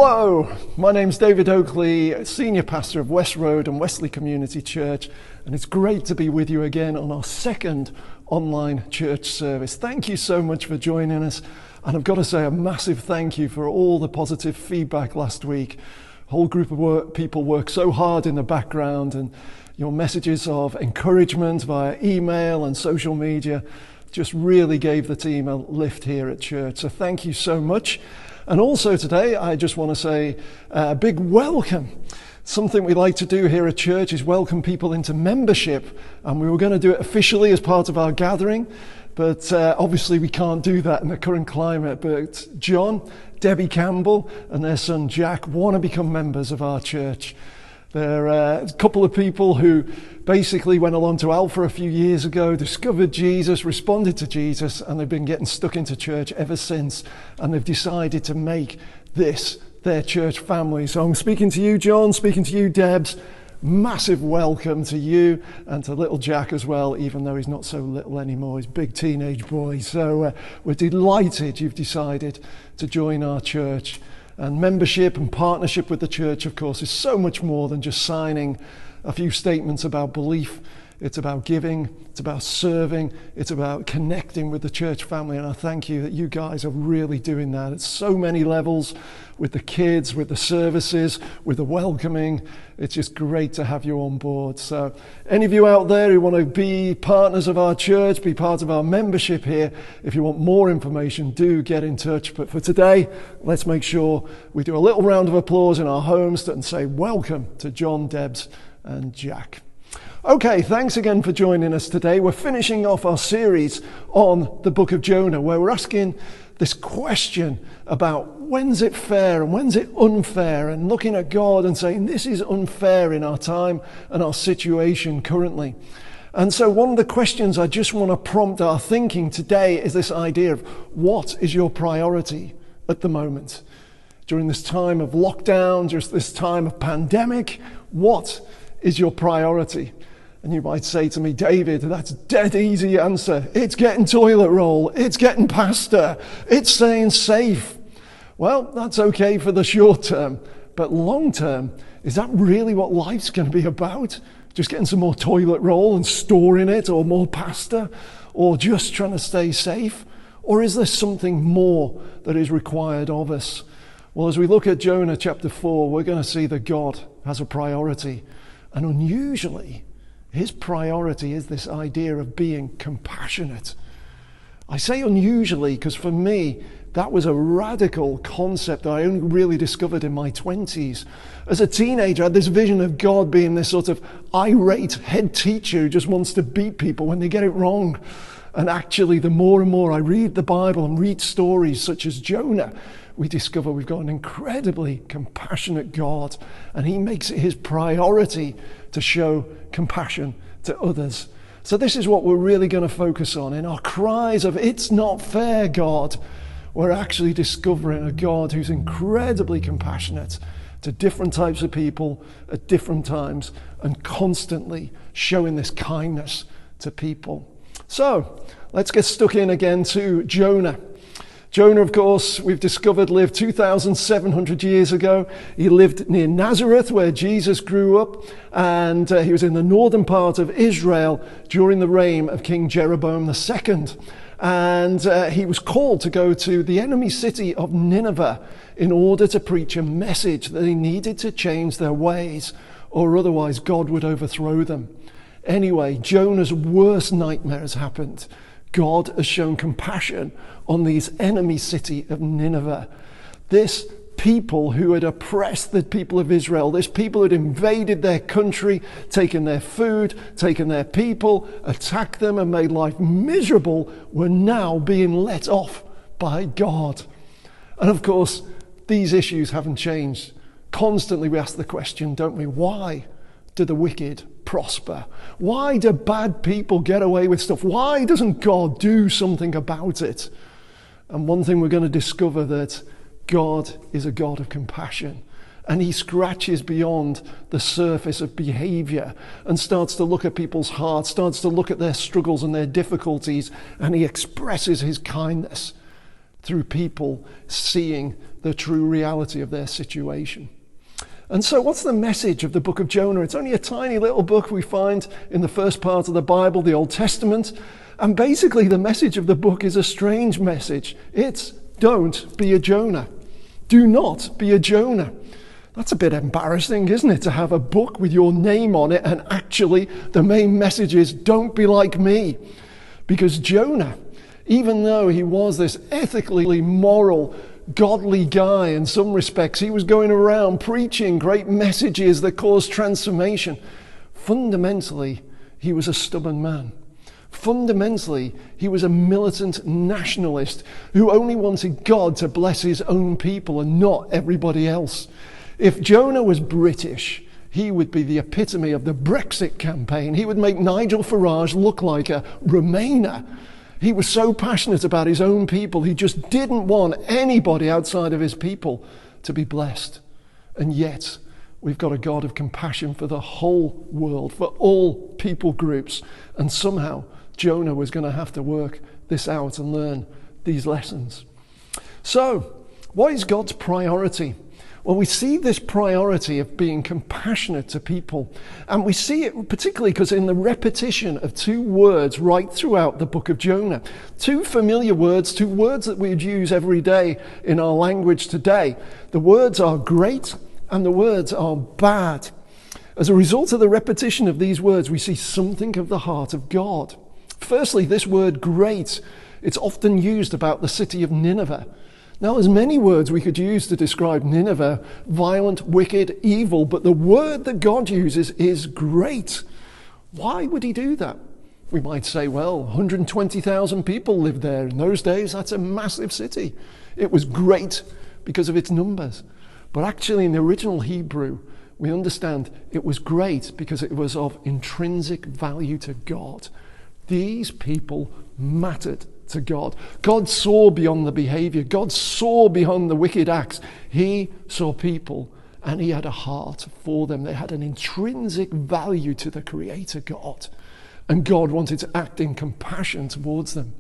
Hello, my name's David Oakley, Senior Pastor of Westroad and Wesley Community Church, and it's great to be with you again on our second online church service. Thank you so much for joining us, and I've got to say a massive thank you for all the positive feedback last week. A whole group of people worked so hard in the background, and your messages of encouragement via email and social media just really gave the team a lift here at church. So thank you so much. And also today, I just want to say a big welcome. Something we like to do here at church is welcome people into membership. And we were going to do it officially as part of our gathering. But obviously we can't do that in the current climate. But John, Debbie Campbell and their son Jack want to become members of our church. They're a couple of people who basically went along to Alpha a few years ago, discovered Jesus, responded to Jesus, and they've been getting stuck into church ever since. And they've decided to make this their church family. So I'm speaking to you, John, speaking to you, Debs. Massive welcome to you and to little Jack as well, even though he's not so little anymore. He's a big teenage boy. So we're delighted you've decided to join our church. And membership and partnership with the church, of course, is so much more than just signing a few statements about belief. It's about giving, it's about serving, it's about connecting with the church family. And I thank you that you guys are really doing that at so many levels, with the kids, with the services, with the welcoming. It's just great to have you on board. So any of you out there who want to be partners of our church, be part of our membership here, if you want more information, do get in touch. But for today, let's make sure we do a little round of applause in our homes and say welcome to John, Debs and Jack. Okay, thanks again for joining us today. We're finishing off our series on the book of Jonah, where we're asking this question about when's it fair and when's it unfair, and looking at God and saying this is unfair in our time and our situation currently. And so one of the questions I just want to prompt our thinking today is this idea of what is your priority at the moment? During this time of lockdown, just this time of pandemic, what is your priority? And you might say to me, David, that's a dead easy answer. It's getting toilet roll. It's getting pasta. It's staying safe. Well, that's okay for the short term. But long term, is that really what life's going to be about? Just getting some more toilet roll and storing it, or more pasta, or just trying to stay safe? Or is there something more that is required of us? Well, as we look at Jonah chapter 4, we're going to see that God has a priority. And unusually, his priority is this idea of being compassionate. I say unusually because for me, that was a radical concept that I only really discovered in my 20s. As a teenager, I had this vision of God being this sort of irate head teacher who just wants to beat people when they get it wrong. And actually, the more and more I read the Bible and read stories such as Jonah, we discover we've got an incredibly compassionate God, and he makes it his priority to show compassion to others. So this is what we're really going to focus on. In our cries of "it's not fair, God," we're actually discovering a God who's incredibly compassionate to different types of people at different times, and constantly showing this kindness to people. So let's get stuck in again to Jonah. Jonah, of course, we've discovered lived 2,700 years ago. He lived near Nazareth, where Jesus grew up, and he was in the northern part of Israel during the reign of King Jeroboam II. And he was called to go to the enemy city of Nineveh in order to preach a message that they needed to change their ways, or otherwise God would overthrow them. Anyway, Jonah's worst nightmare has happened. God has shown compassion on these enemy city of Nineveh. This people who had oppressed the people of Israel, this people who had invaded their country, taken their food, taken their people, attacked them and made life miserable, were now being let off by God. And of course, these issues haven't changed. Constantly we ask the question, don't we, why do the wicked prosper? Why do bad people get away with stuff? Why doesn't God do something about it? And one thing we're going to discover, that God is a God of compassion, and he scratches beyond the surface of behavior and starts to look at people's hearts, starts to look at their struggles and their difficulties, and he expresses his kindness through people seeing the true reality of their situation. And so what's the message of the book of Jonah? It's only a tiny little book we find in the first part of the Bible, the Old Testament. And basically the message of the book is a strange message. It's don't be a Jonah. Do not be a Jonah. That's a bit embarrassing, isn't it, to have a book with your name on it and actually the main message is don't be like me. Because Jonah, even though he was this ethically moral, godly guy in some respects, he was going around preaching great messages that caused transformation. Fundamentally, he was a stubborn man. Fundamentally, he was a militant nationalist who only wanted God to bless his own people and not everybody else. If Jonah was British, he would be the epitome of the Brexit campaign. He would make Nigel Farage look like a Remainer. He was so passionate about his own people, he just didn't want anybody outside of his people to be blessed. And yet, we've got a God of compassion for the whole world, for all people groups. And somehow, Jonah was going to have to work this out and learn these lessons. So, what is God's priority? Well, we see this priority of being compassionate to people. And we see it particularly because in the repetition of two words right throughout the book of Jonah. Two familiar words, two words that we'd use every day in our language today. The words are great and the words are bad. As a result of the repetition of these words, we see something of the heart of God. Firstly, this word great, it's often used about the city of Nineveh. Now, there's many words we could use to describe Nineveh: violent, wicked, evil, but the word that God uses is great. Why would he do that? We might say, well, 120,000 people lived there. In those days, that's a massive city. It was great because of its numbers. But actually, in the original Hebrew, we understand it was great because it was of intrinsic value to God. These people mattered to God. God saw beyond the behavior. God saw beyond the wicked acts. He saw people and he had a heart for them. They had an intrinsic value to the Creator God. And God wanted to act in compassion towards them.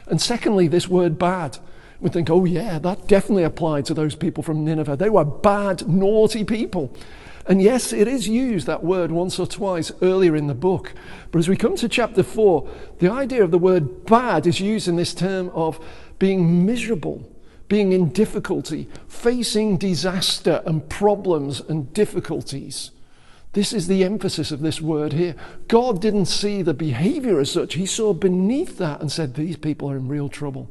And secondly, this word bad. We think, oh yeah, that definitely applied to those people from Nineveh. They were bad, naughty people. And yes, it is used, that word, once or twice earlier in the book. But as we come to chapter 4, the idea of the word bad is used in this term of being miserable, being in difficulty, facing disaster and problems and difficulties. This is the emphasis of this word here. God didn't see the behavior as such. He saw beneath that and said, these people are in real trouble.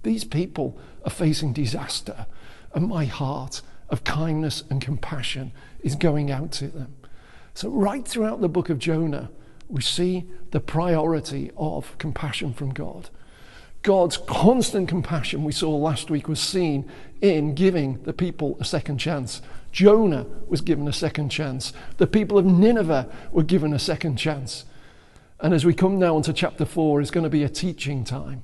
These people are facing disaster, and my heart of kindness and compassion is going out to them. So right throughout the book of Jonah, we see the priority of compassion from God. God's constant compassion, we saw last week, was seen in giving the people a second chance. Jonah was given a second chance. The people of Nineveh were given a second chance. And as we come now onto chapter 4, it's going to be a teaching time.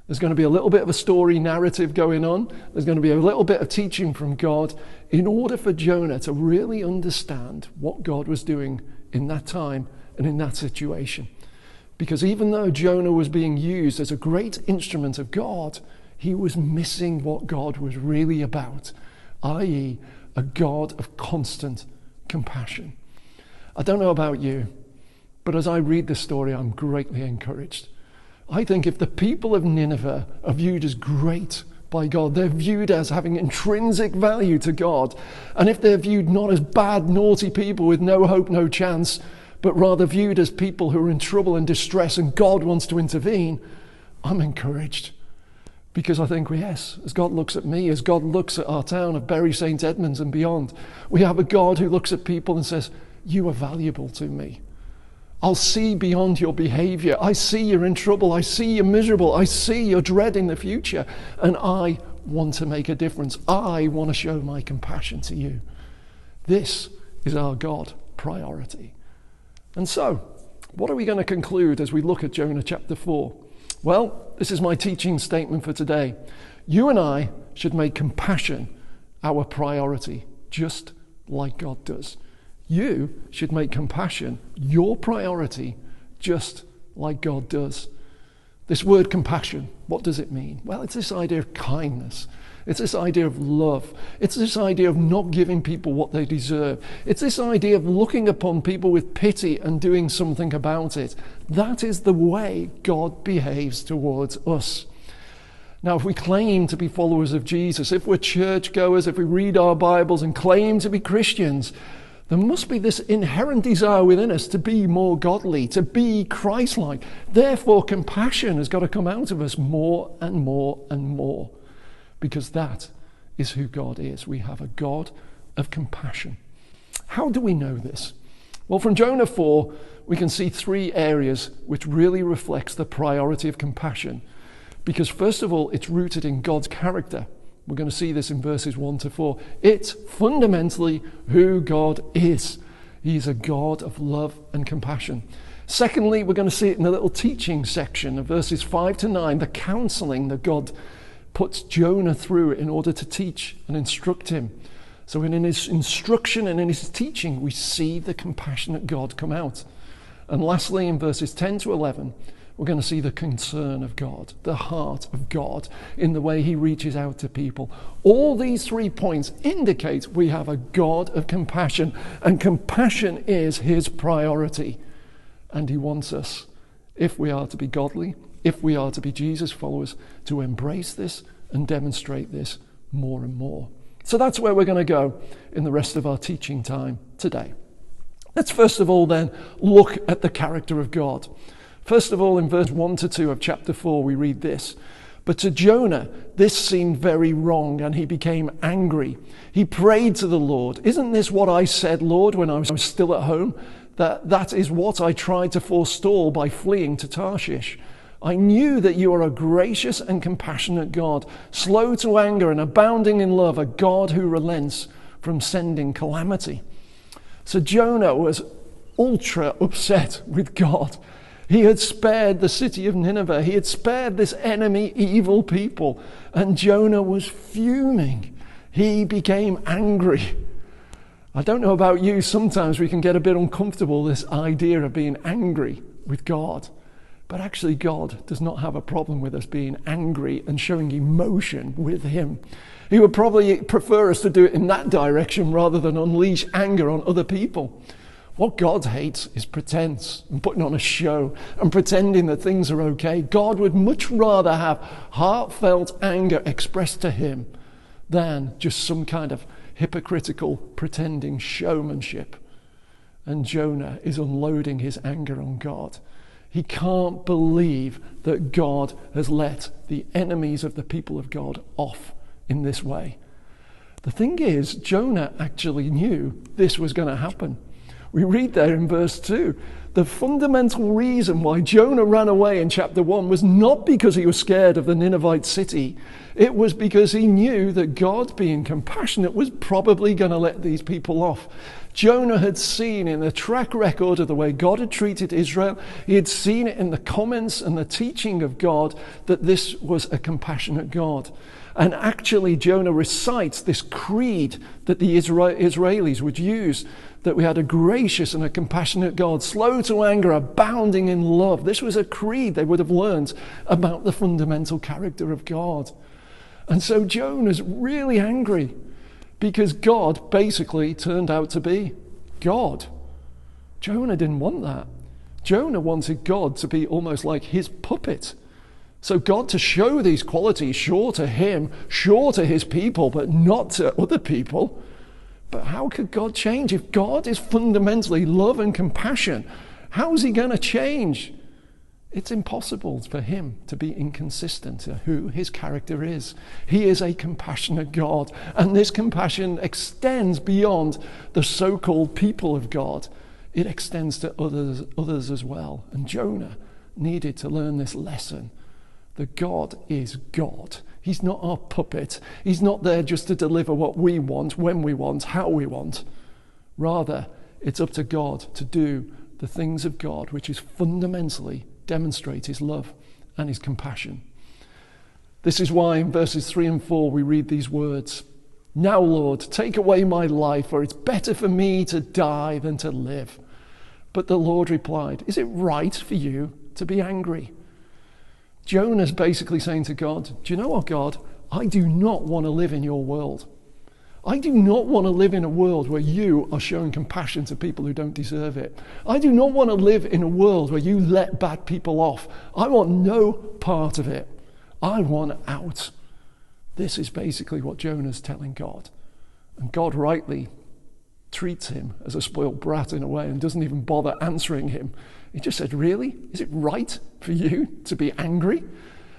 There's going to be a little bit of a story narrative going on. There's going to be a little bit of teaching from God in order for Jonah to really understand what God was doing in that time and in that situation. Because even though Jonah was being used as a great instrument of God, he was missing what God was really about, i.e., a God of constant compassion. I don't know about you, but as I read this story, I'm greatly encouraged. I think if the people of Nineveh are viewed as great by God, they're viewed as having intrinsic value to God, and if they're viewed not as bad, naughty people with no hope, no chance, but rather viewed as people who are in trouble and distress and God wants to intervene, I'm encouraged. Because I think, yes, as God looks at me, as God looks at our town of Bury St. Edmunds and beyond, we have a God who looks at people and says, you are valuable to me. I'll see beyond your behavior. I see you're in trouble. I see you're miserable. I see you're dreading the future. And I want to make a difference. I want to show my compassion to you. This is our God priority. And so, what are we going to conclude as we look at Jonah chapter 4? Well, this is my teaching statement for today. You and I should make compassion our priority, just like God does. You should make compassion your priority, just like God does. This word compassion, what does it mean? Well, it's this idea of kindness. It's this idea of love. It's this idea of not giving people what they deserve. It's this idea of looking upon people with pity and doing something about it. That is the way God behaves towards us. Now, if we claim to be followers of Jesus, if we're churchgoers, if we read our Bibles and claim to be Christians, there must be this inherent desire within us to be more godly, to be Christ-like. Therefore, compassion has got to come out of us more and more and more, because that is who God is. We have a God of compassion. How do we know this? Well, from Jonah 4, we can see three areas which really reflects the priority of compassion. Because first of all, it's rooted in God's character. We're going to see this in verses 1 to 4. It's fundamentally who God is. He's a God of love and compassion. Secondly, we're going to see it in the little teaching section of verses 5 to 9, the counseling that God puts Jonah through in order to teach and instruct him. So in his instruction and in his teaching, we see the compassionate God come out. And lastly, in verses 10 to 11, we're going to see the concern of God, the heart of God in the way he reaches out to people. All these 3 points indicate we have a God of compassion, and compassion is his priority. And he wants us, if we are to be godly, if we are to be Jesus followers, to embrace this and demonstrate this more and more. So that's where we're going to go in the rest of our teaching time today. Let's first of all then look at the character of God. First of all, in verse 1 to 2 of chapter 4, we read this. But to Jonah, this seemed very wrong, and he became angry. He prayed to the Lord, "Isn't this what I said, Lord, when I was still at home? That is what I tried to forestall by fleeing to Tarshish. I knew that you are a gracious and compassionate God, slow to anger and abounding in love, a God who relents from sending calamity." So Jonah was ultra upset with God. He had spared the city of Nineveh. He had spared this enemy, evil people. And Jonah was fuming. He became angry. I don't know about you, sometimes we can get a bit uncomfortable, this idea of being angry with God. But actually, God does not have a problem with us being angry and showing emotion with him. He would probably prefer us to do it in that direction rather than unleash anger on other people. What God hates is pretense and putting on a show and pretending that things are okay. God would much rather have heartfelt anger expressed to him than just some kind of hypocritical pretending showmanship. And Jonah is unloading his anger on God. He can't believe that God has let the enemies of the people of God off in this way. The thing is, Jonah actually knew this was going to happen. We read there in verse 2, the fundamental reason why Jonah ran away in chapter 1 was not because he was scared of the Ninevite city. It was because he knew that God, being compassionate, was probably going to let these people off. Jonah had seen in the track record of the way God had treated Israel, he had seen it in the comments and the teaching of God that this was a compassionate God. And actually, Jonah recites this creed that the Israelis would use, that we had a gracious and a compassionate God, slow to anger, abounding in love. This was a creed they would have learned about the fundamental character of God. And so Jonah's really angry because God basically turned out to be God. Jonah didn't want that. Jonah wanted God to be almost like his puppet. So God to show these qualities, sure to him, sure to his people, but not to other people. But how could God change? If God is fundamentally love and compassion, how is he going to change? It's impossible for him to be inconsistent to who his character is. He is a compassionate God, and this compassion extends beyond the so-called people of God. It extends to others as well. And Jonah needed to learn this lesson. That God is God. He's not our puppet. He's not there just to deliver what we want, when we want, how we want. Rather, it's up to God to do the things of God, which is fundamentally demonstrate his love and his compassion. This is why in verses 3 and 4 we read these words, "Now, Lord, take away my life, for it's better for me to die than to live." But the Lord replied, "Is it right for you to be angry?" Jonah's basically saying to God, do you know what, God? I do not want to live in your world. I do not want to live in a world where you are showing compassion to people who don't deserve it. I do not want to live in a world where you let bad people off. I want no part of it. I want out. This is basically what Jonah's telling God. And God rightly treats him as a spoiled brat in a way and doesn't even bother answering him. He just said, really? Is it right for you to be angry?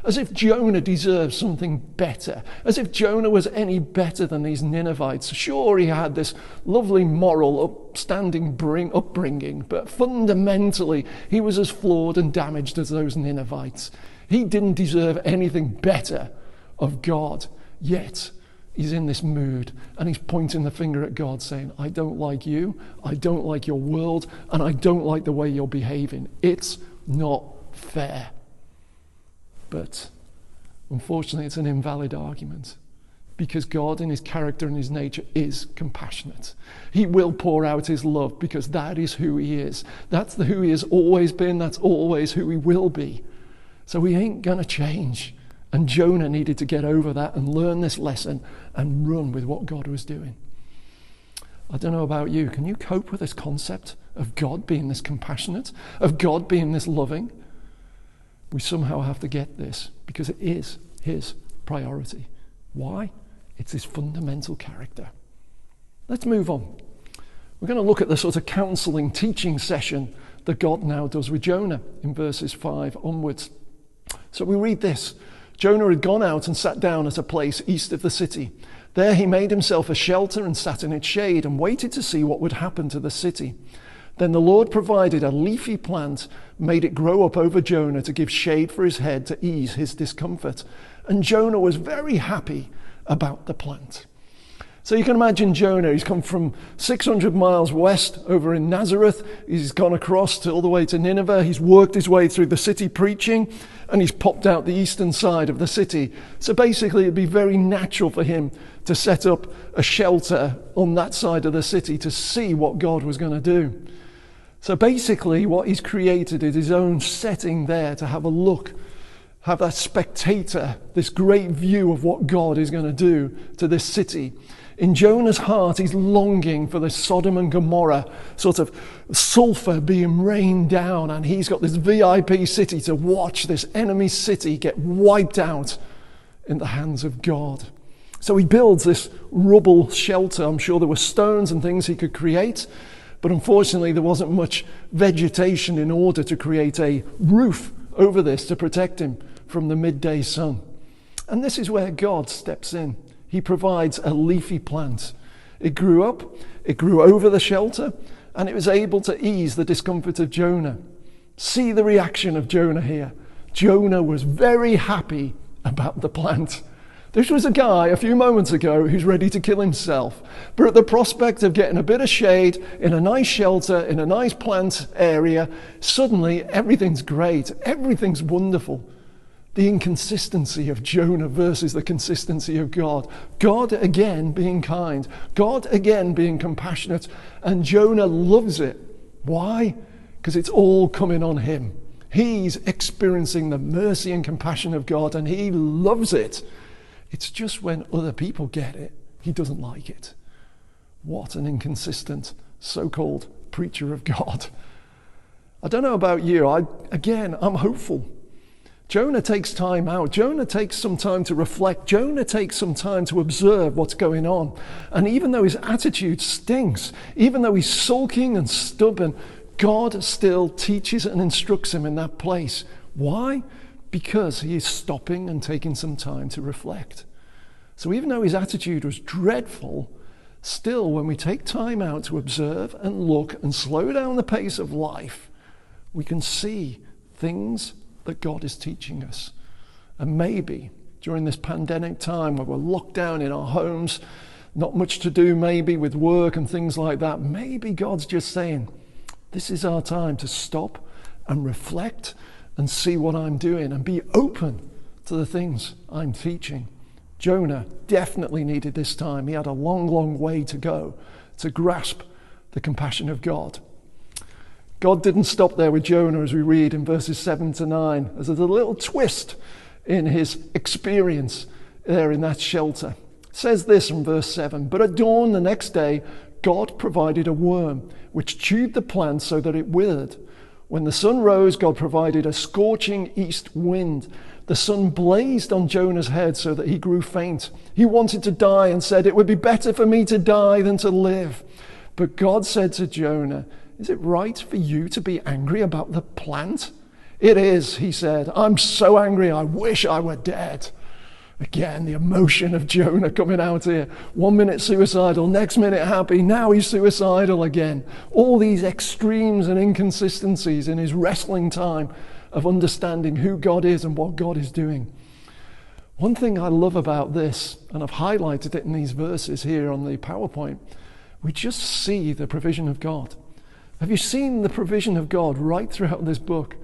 As if Jonah deserves something better. As if Jonah was any better than these Ninevites. Sure, he had this lovely moral, upbringing, but fundamentally, he was as flawed and damaged as those Ninevites. He didn't deserve anything better of God. Yet, he's in this mood, and he's pointing the finger at God, saying, I don't like you, I don't like your world, and I don't like the way you're behaving. It's not fair. But unfortunately, it's an invalid argument, because God in his character and his nature is compassionate. He will pour out his love because that is who he is. That's who he has always been. That's always who he will be. So he ain't going to change. And Jonah needed to get over that and learn this lesson and run with what God was doing. I don't know about you. Can you cope with this concept of God being this compassionate, of God being this loving? We somehow have to get this because it is his priority. Why? It's his fundamental character. Let's move on. We're going to look at the sort of counseling, teaching session that God now does with Jonah in verses 5 onwards. So we read this. Jonah had gone out and sat down at a place east of the city. There he made himself a shelter and sat in its shade and waited to see what would happen to the city. Then the Lord provided a leafy plant, made it grow up over Jonah to give shade for his head to ease his discomfort. And Jonah was very happy about the plant. So you can imagine Jonah, he's come from 600 miles west over in Nazareth. He's gone across all the way to Nineveh. He's worked his way through the city preaching, and he's popped out the eastern side of the city. So basically it'd be very natural for him to set up a shelter on that side of the city to see what God was going to do. So basically what he's created is his own setting there to have a look, have that spectator, this great view of what God is going to do to this city. In Jonah's heart, he's longing for this Sodom and Gomorrah sort of sulfur being rained down, and he's got this VIP city to watch this enemy city get wiped out in the hands of God. So he builds this rubble shelter. I'm sure there were stones and things he could create, but unfortunately there wasn't much vegetation in order to create a roof over this to protect him from the midday sun. And this is where God steps in. He provides a leafy plant. It grew up, it grew over the shelter, and it was able to ease the discomfort of Jonah. See the reaction of Jonah here. Jonah was very happy about the plant. This was a guy a few moments ago who's ready to kill himself. But at the prospect of getting a bit of shade in a nice shelter, in a nice plant area, suddenly everything's great. Everything's wonderful. The inconsistency of Jonah versus the consistency of God. God again being kind. God again being compassionate. And Jonah loves it. Why? Because it's all coming on him. He's experiencing the mercy and compassion of God, and he loves it. It's just when other people get it, he doesn't like it. What an inconsistent so-called preacher of God. I don't know about you. I'm hopeful. Jonah takes time out. Jonah takes some time to reflect. Jonah takes some time to observe what's going on. And even though his attitude stinks, even though he's sulking and stubborn, God still teaches and instructs him in that place. Why? Because he is stopping and taking some time to reflect. So even though his attitude was dreadful, still when we take time out to observe and look and slow down the pace of life, we can see things that God is teaching us. And maybe during this pandemic time where we're locked down in our homes, not much to do maybe with work and things like that, maybe God's just saying, this is our time to stop and reflect and see what I'm doing and be open to the things I'm teaching. Jonah definitely needed this time. He had a long, long way to go to grasp the compassion of God. God didn't stop there with Jonah, as we read in verses 7 to 9. There's a little twist in his experience there in that shelter. It says this in verse 7, "But at dawn the next day, God provided a worm, which chewed the plant so that it withered. When the sun rose, God provided a scorching east wind. The sun blazed on Jonah's head so that he grew faint. He wanted to die and said, 'It would be better for me to die than to live.' But God said to Jonah, 'Is it right for you to be angry about the plant?' 'It is,' he said. 'I'm so angry, I wish I were dead.'" Again, the emotion of Jonah coming out here. 1 minute suicidal, next minute happy, now he's suicidal again. All these extremes and inconsistencies in his wrestling time of understanding who God is and what God is doing. One thing I love about this, and I've highlighted it in these verses here on the PowerPoint, we just see the provision of God. Have you seen the provision of God right throughout this book?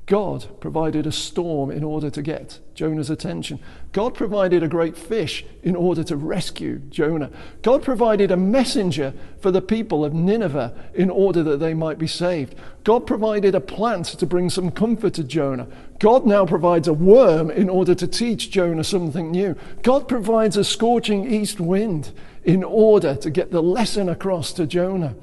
God provided a storm in order to get Jonah's attention. God provided a great fish in order to rescue Jonah. God provided a messenger for the people of Nineveh in order that they might be saved. God provided a plant to bring some comfort to Jonah. God now provides a worm in order to teach Jonah something new. God provides a scorching east wind in order to get the lesson across to Jonah.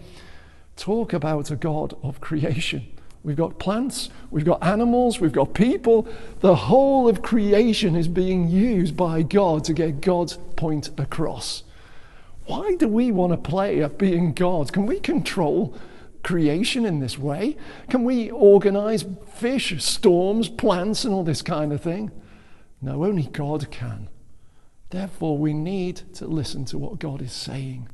Talk about a God of creation. We've got plants, we've got animals, we've got people. The whole of creation is being used by God to get God's point across. Why do we want to play at being God? Can we control creation in this way? Can we organize fish, storms, plants, and all this kind of thing? No, only God can. Therefore, we need to listen to what God is saying.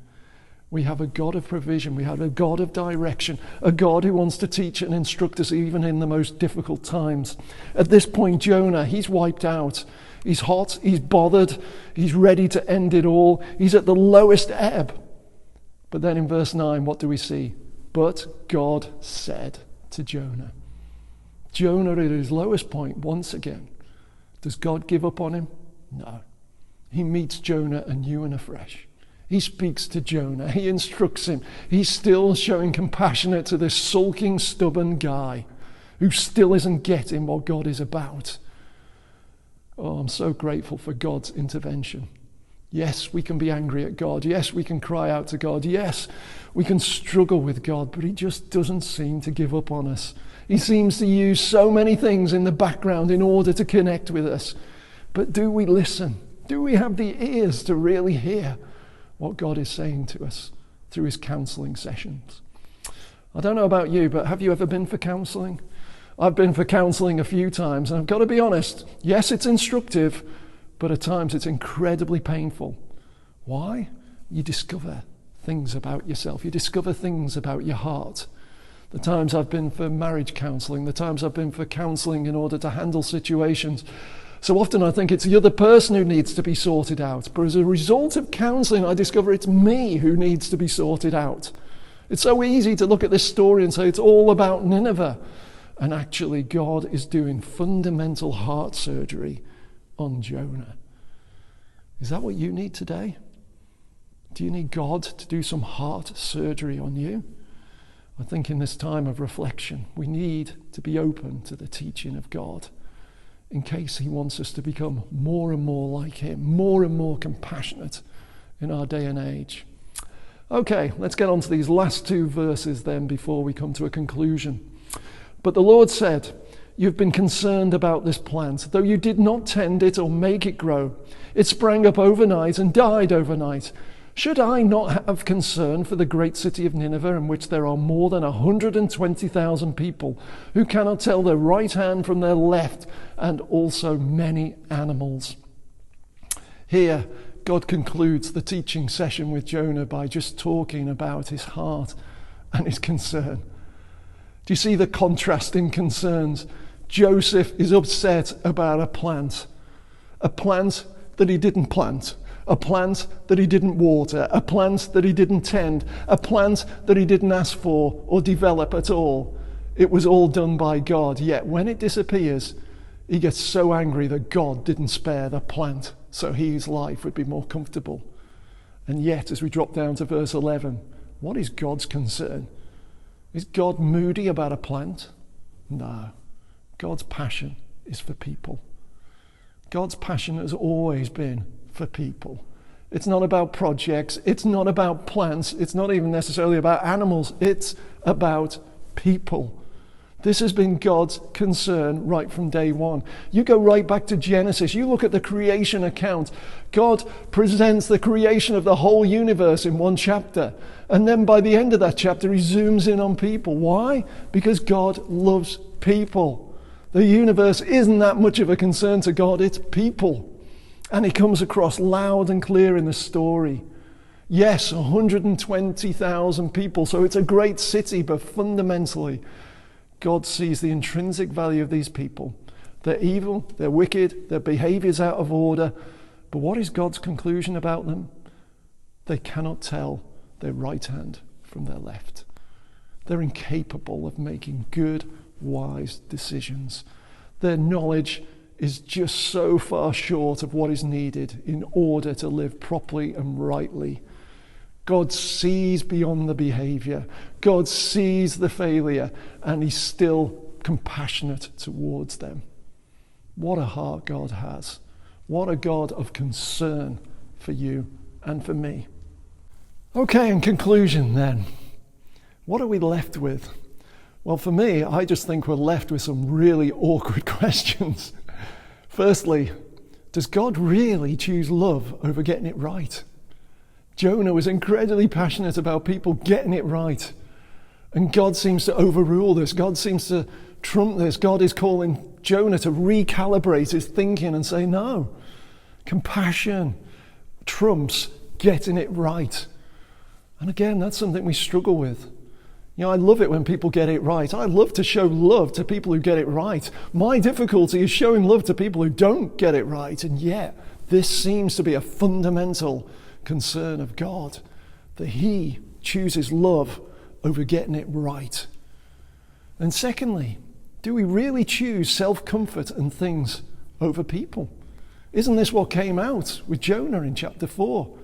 We have a God of provision. We have a God of direction, a God who wants to teach and instruct us even in the most difficult times. At this point, Jonah, he's wiped out. He's hot, he's bothered, he's ready to end it all. He's at the lowest ebb. But then in verse 9, what do we see? But God said to Jonah. Jonah at his lowest point once again. Does God give up on him? No. He meets Jonah anew and afresh. He speaks to Jonah. He instructs him. He's still showing compassionate to this sulking, stubborn guy who still isn't getting what God is about. Oh, I'm so grateful for God's intervention. Yes, we can be angry at God. Yes, we can cry out to God. Yes, we can struggle with God, but he just doesn't seem to give up on us. He seems to use so many things in the background in order to connect with us. But do we listen? Do we have the ears to really hear what God is saying to us through his counseling sessions? I don't know about you, but have you ever been for counseling? I've been for counseling a few times, and I've got to be honest, yes, it's instructive, but at times it's incredibly painful. Why? You discover things about yourself. You discover things about your heart. The times I've been for marriage counseling, the times I've been for counseling in order to handle situations, so often I think it's the other person who needs to be sorted out. But as a result of counseling, I discover it's me who needs to be sorted out. It's so easy to look at this story and say it's all about Nineveh. And actually, God is doing fundamental heart surgery on Jonah. Is that what you need today? Do you need God to do some heart surgery on you? I think in this time of reflection, we need to be open to the teaching of God, in case he wants us to become more and more like him, more and more compassionate in our day and age. Okay, let's get on to these last two verses then before we come to a conclusion. But the Lord said, "You've been concerned about this plant, though you did not tend it or make it grow. It sprang up overnight and died overnight. Should I not have concern for the great city of Nineveh, in which there are more than 120,000 people who cannot tell their right hand from their left, and also many animals?" Here, God concludes the teaching session with Jonah by just talking about his heart and his concern. Do you see the contrast in concerns? Joseph is upset about a plant that he didn't plant. A plant that he didn't water, a plant that he didn't tend, a plant that he didn't ask for or develop at all. It was all done by God, yet when it disappears, he gets so angry that God didn't spare the plant so his life would be more comfortable. And yet, as we drop down to verse 11, what is God's concern? Is God moody about a plant? No. God's passion is for people. God's passion has always been for people. It's not about projects. It's not about plants. It's not even necessarily about animals. It's about people. This has been God's concern right from day one. You go right back to Genesis. You look at the creation account. God presents the creation of the whole universe in one chapter. And then by the end of that chapter, he zooms in on people. Why? Because God loves people. The universe isn't that much of a concern to God. It's people. And it comes across loud and clear in the story. Yes, 120,000 people, so it's a great city, but fundamentally, God sees the intrinsic value of these people. They're evil, they're wicked, their behavior's out of order. But what is God's conclusion about them? They cannot tell their right hand from their left. They're incapable of making good, wise decisions. Their knowledge is just so far short of what is needed in order to live properly and rightly. God sees beyond the behavior. God sees the failure, and he's still compassionate towards them. What a heart God has. What a God of concern for you and for me. Okay, in conclusion then, what are we left with? Well, for me, I just think we're left with some really awkward questions. Firstly, does God really choose love over getting it right? Jonah was incredibly passionate about people getting it right. And God seems to overrule this. God seems to trump this. God is calling Jonah to recalibrate his thinking and say, no, compassion trumps getting it right. And again, that's something we struggle with. You know, I love it when people get it right. I love to show love to people who get it right. My difficulty is showing love to people who don't get it right. And yet, this seems to be a fundamental concern of God, that he chooses love over getting it right. And secondly, do we really choose self-comfort and things over people? Isn't this what came out with Jonah in chapter 4?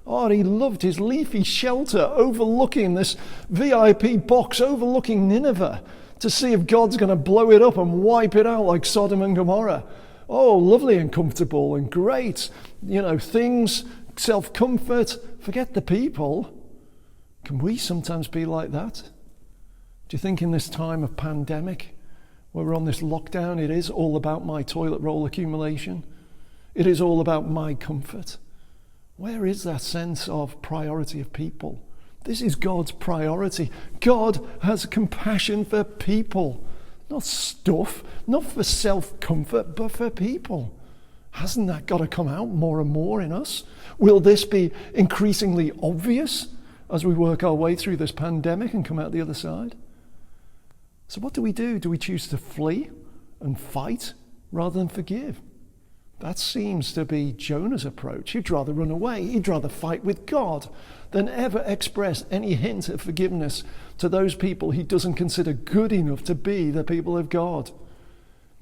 Oh, he loved his leafy shelter overlooking this VIP box overlooking Nineveh to see if God's going to blow it up and wipe it out like Sodom and Gomorrah. Oh, lovely and comfortable and great. You know, things, self-comfort, forget the people. Can we sometimes be like that? Do you think in this time of pandemic, where we're on this lockdown, it is all about my toilet roll accumulation? It is all about my comfort. Where is that sense of priority of people? This is God's priority. God has compassion for people, not stuff, not for self-comfort, but for people. Hasn't that got to come out more and more in us? Will this be increasingly obvious as we work our way through this pandemic and come out the other side? So what do we do? Do we choose to flee and fight rather than forgive? That seems to be Jonah's approach. He'd rather run away. He'd rather fight with God than ever express any hint of forgiveness to those people he doesn't consider good enough to be the people of God.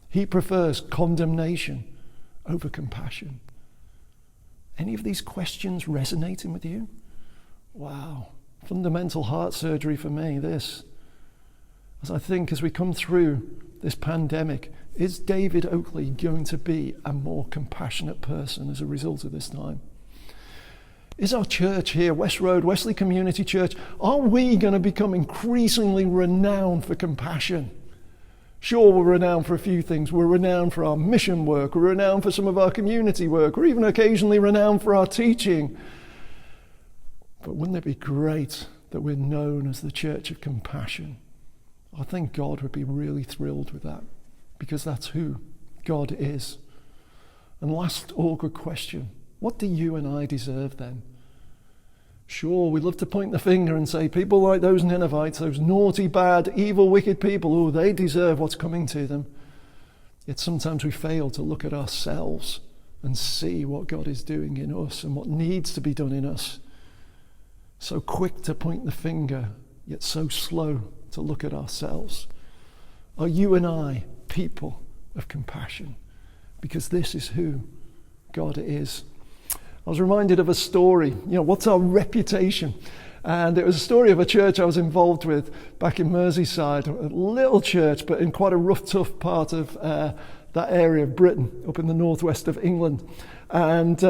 He prefers condemnation over compassion. Any of these questions resonating with you? Wow, fundamental heart surgery for me, this. As I think as we come through this pandemic, is David Oakley going to be a more compassionate person as a result of this time? Is our church here, West Road, Wesley Community Church, are we going to become increasingly renowned for compassion? Sure, we're renowned for a few things. We're renowned for our mission work. We're renowned for some of our community work. We're even occasionally renowned for our teaching. But wouldn't it be great that we're known as the Church of Compassion? I think God would be really thrilled with that, because that's who God is. And last awkward question, what do you and I deserve then? Sure, we love to point the finger and say people like those Ninevites, those naughty, bad, evil, wicked people, oh, they deserve what's coming to them. Yet sometimes we fail to look at ourselves and see what God is doing in us and what needs to be done in us. So quick to point the finger, yet so slow to look at ourselves. Are you and I people of compassion? Because this is who God is. I was reminded of a story. You know, what's our reputation? And it was a story of a church I was involved with back in Merseyside, a little church, but in quite a rough, tough part of that area of Britain, up in the northwest of England. And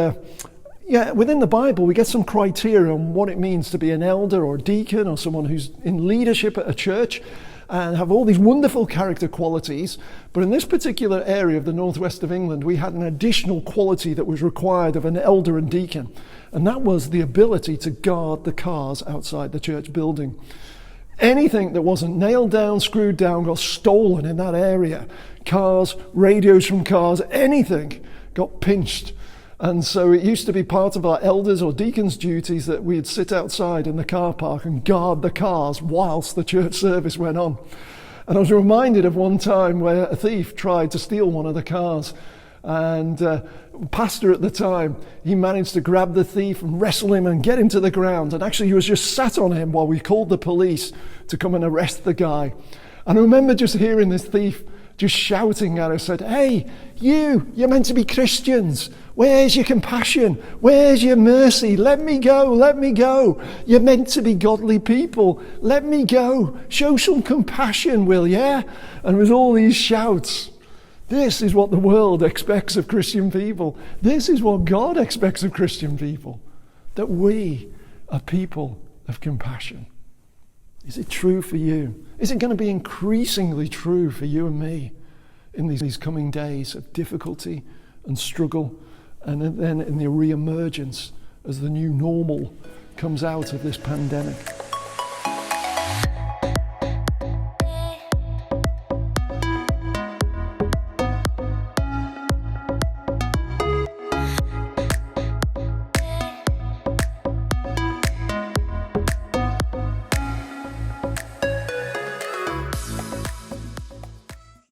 within the Bible, we get some criteria on what it means to be an elder or deacon or someone who's in leadership at a church, and have all these wonderful character qualities. But in this particular area of the northwest of England, we had an additional quality that was required of an elder and deacon, and that was the ability to guard the cars outside the church building. Anything that wasn't nailed down, screwed down, got stolen in that area. Cars, radios from cars, anything got pinched. And so it used to be part of our elders' or deacons' duties that we'd sit outside in the car park and guard the cars whilst the church service went on. And I was reminded of one time where a thief tried to steal one of the cars. And pastor at the time, he managed to grab the thief and wrestle him and get him to the ground. And actually he was just sat on him while we called the police to come and arrest the guy. And I remember just hearing this thief just shouting at us, said, "Hey, you're meant to be Christians. Where's your compassion? Where's your mercy? Let me go, let me go. You're meant to be godly people. Let me go. Show some compassion, will ya?" And with all these shouts, this is what the world expects of Christian people. This is what God expects of Christian people, that we are people of compassion. Is it true for you? Is it going to be increasingly true for you and me in these coming days of difficulty and struggle, and then in the re-emergence as the new normal comes out of this pandemic?